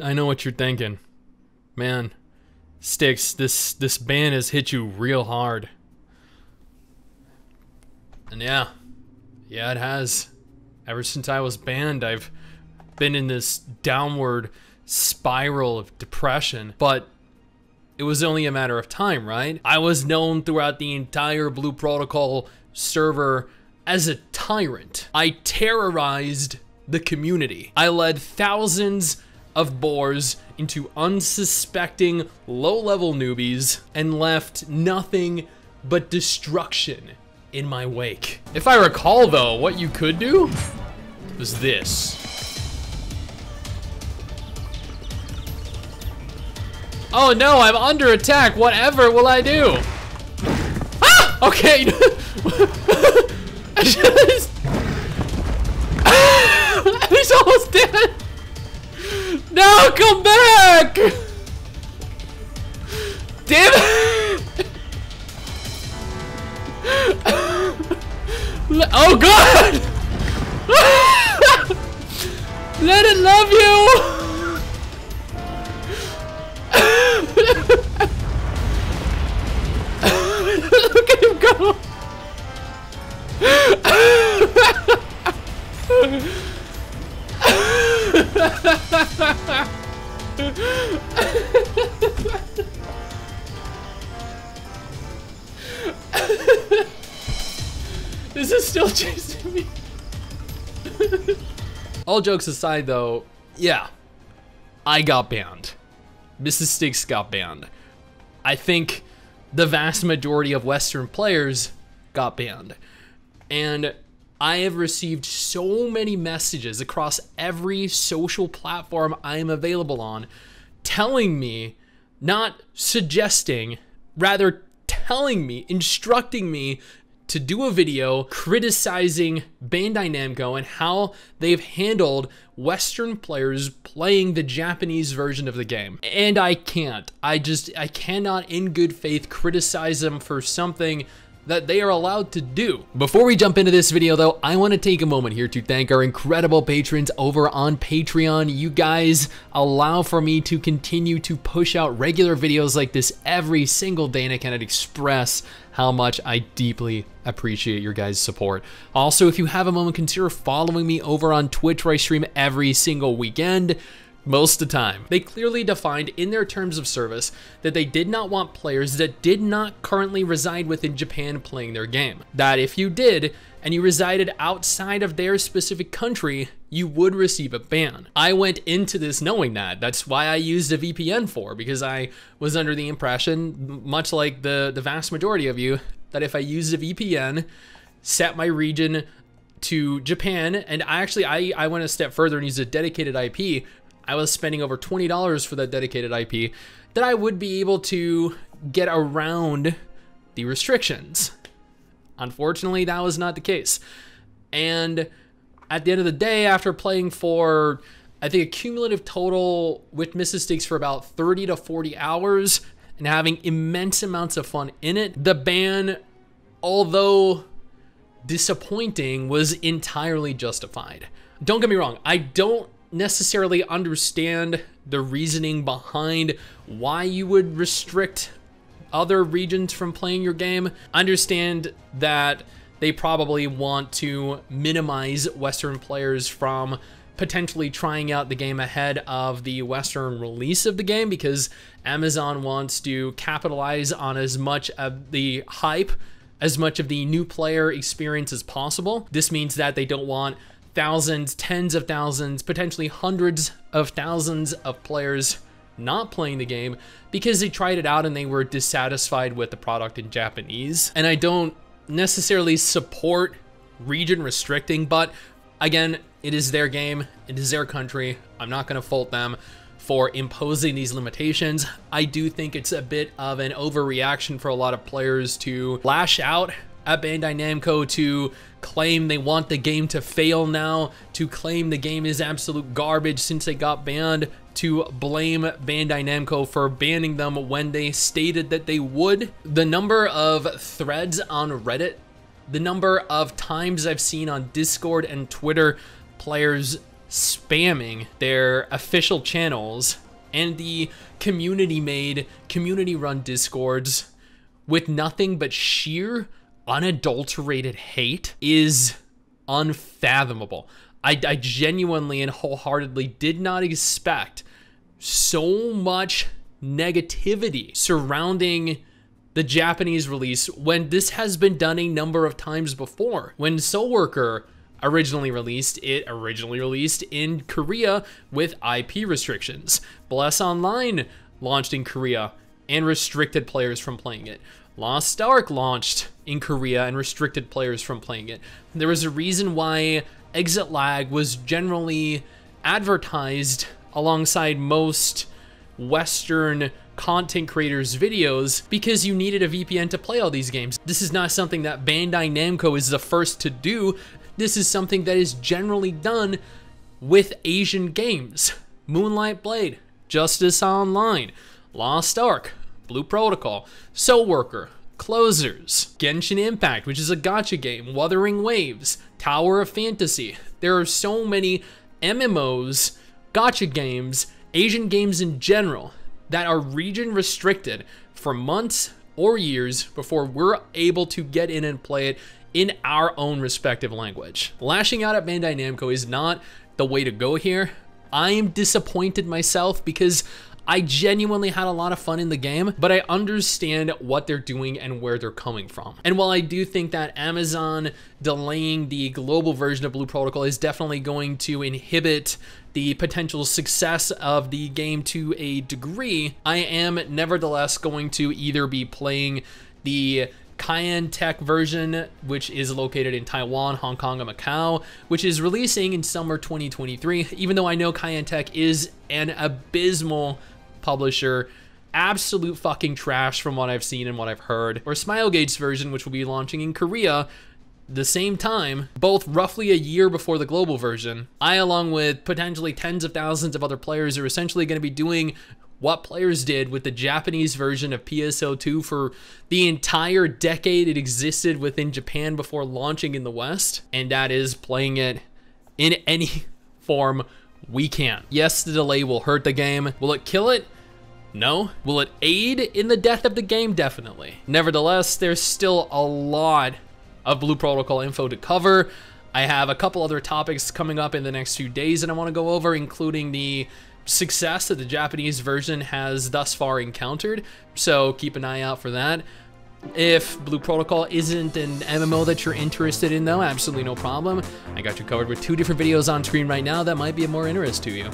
I know what you're thinking. Man, STIX, this ban has hit you real hard. And yeah, it has. Ever since I was banned, I've been in this downward spiral of depression, but it was only a matter of time, right? I was known throughout the entire Blue Protocol server as a tyrant. I terrorized the community. I led thousands of boars into unsuspecting low-level newbies and left nothing but destruction in my wake. If I recall though, what you could do was this. Oh no, I'm under attack. Whatever will I do? Ah! Okay. He's almost dead. No, come back. Damn it. Oh God. Let it love you. Look at him go! This is still chasing me. All jokes aside though, yeah, I got banned. MMORPG got banned. I think the vast majority of Western players got banned. And I have received so many messages across every social platform I am available on telling me, not suggesting, rather telling me, instructing me to do a video criticizing Bandai Namco and how they've handled Western players playing the Japanese version of the game. And I can't. I cannot in good faith criticize them for something that they are allowed to do. Before we jump into this video though, I want to take a moment here to thank our incredible patrons over on Patreon. You guys allow for me to continue to push out regular videos like this every single day, and I cannot express how much I deeply appreciate your guys' support. Also, if you have a moment, consider following me over on Twitch, where I stream every single weekend. Most of the time. They clearly defined in their terms of service that they did not want players that did not currently reside within Japan playing their game. That if you did, and you resided outside of their specific country, you would receive a ban. I went into this knowing that. That's why I used a VPN for, because I was under the impression, much like the vast majority of you, that if I used a VPN, set my region to Japan, and I went a step further and used a dedicated IP, I was spending over $20 for that dedicated IP, that I would be able to get around the restrictions. Unfortunately, that was not the case. And at the end of the day, after playing for, I think, a cumulative total with MMORPG for about 30 to 40 hours and having immense amounts of fun in it, the ban, although disappointing, was entirely justified. Don't get me wrong, I don't necessarily understand the reasoning behind why you would restrict other regions from playing your game. Understand that they probably want to minimize Western players from potentially trying out the game ahead of the Western release of the game, because Amazon wants to capitalize on as much of the hype, as much of the new player experience as possible. This means that they don't want thousands, tens of thousands, potentially hundreds of thousands of players not playing the game because they tried it out and they were dissatisfied with the product in Japanese. And I don't necessarily support region restricting, but again, it is their game, it is their country. I'm not going to fault them for imposing these limitations. I do think it's a bit of an overreaction for a lot of players to lash out at Bandai Namco, to claim they want the game to fail now, to claim the game is absolute garbage since they got banned, to blame Bandai Namco for banning them when they stated that they would. The number of threads on Reddit, the number of times I've seen on Discord and Twitter players spamming their official channels and the community-made, community-run Discords with nothing but sheer, unadulterated hate is unfathomable. I genuinely and wholeheartedly did not expect so much negativity surrounding the Japanese release when this has been done a number of times before. When Soul Worker originally released in Korea with IP restrictions. Bless Online launched in Korea and restricted players from playing it. Lost Ark launched in Korea and restricted players from playing it. There was a reason why exit lag was generally advertised alongside most Western content creators' videos because you needed a VPN to play all these games. This is not something that Bandai Namco is the first to do. This is something that is generally done with Asian games. Moonlight Blade, Justice Online, Lost Ark, Blue Protocol, Soul Worker, Closers, Genshin Impact, which is a gacha game, Wuthering Waves, Tower of Fantasy. There are so many MMOs, gacha games, Asian games in general that are region restricted for months or years before we're able to get in and play it in our own respective language. Lashing out at Bandai Namco is not the way to go here. I am disappointed myself because I genuinely had a lot of fun in the game, but I understand what they're doing and where they're coming from. And while I do think that Amazon delaying the global version of Blue Protocol is definitely going to inhibit the potential success of the game to a degree, I am nevertheless going to either be playing the Cayenne Tech version, which is located in Taiwan, Hong Kong, and Macau, which is releasing in summer 2023, even though I know Cayenne Tech is an abysmal publisher, absolute fucking trash from what I've seen and what I've heard. Or Smilegate's version, which will be launching in Korea the same time, both roughly a year before the global version. I, along with potentially tens of thousands of other players, are essentially going to be doing what players did with the Japanese version of PSO2 for the entire decade it existed within Japan before launching in the West, and that is playing it in any form we can. Yes, the delay will hurt the game. Will it kill it? No. Will it aid in the death of the game? Definitely. Nevertheless, there's still a lot of Blue Protocol info to cover. I have a couple other topics coming up in the next few days that I want to go over, including the success that the Japanese version has thus far encountered, so keep an eye out for that. If Blue Protocol isn't an MMO that you're interested in though, absolutely no problem. I got you covered with 2 different videos on screen right now that might be of more interest to you.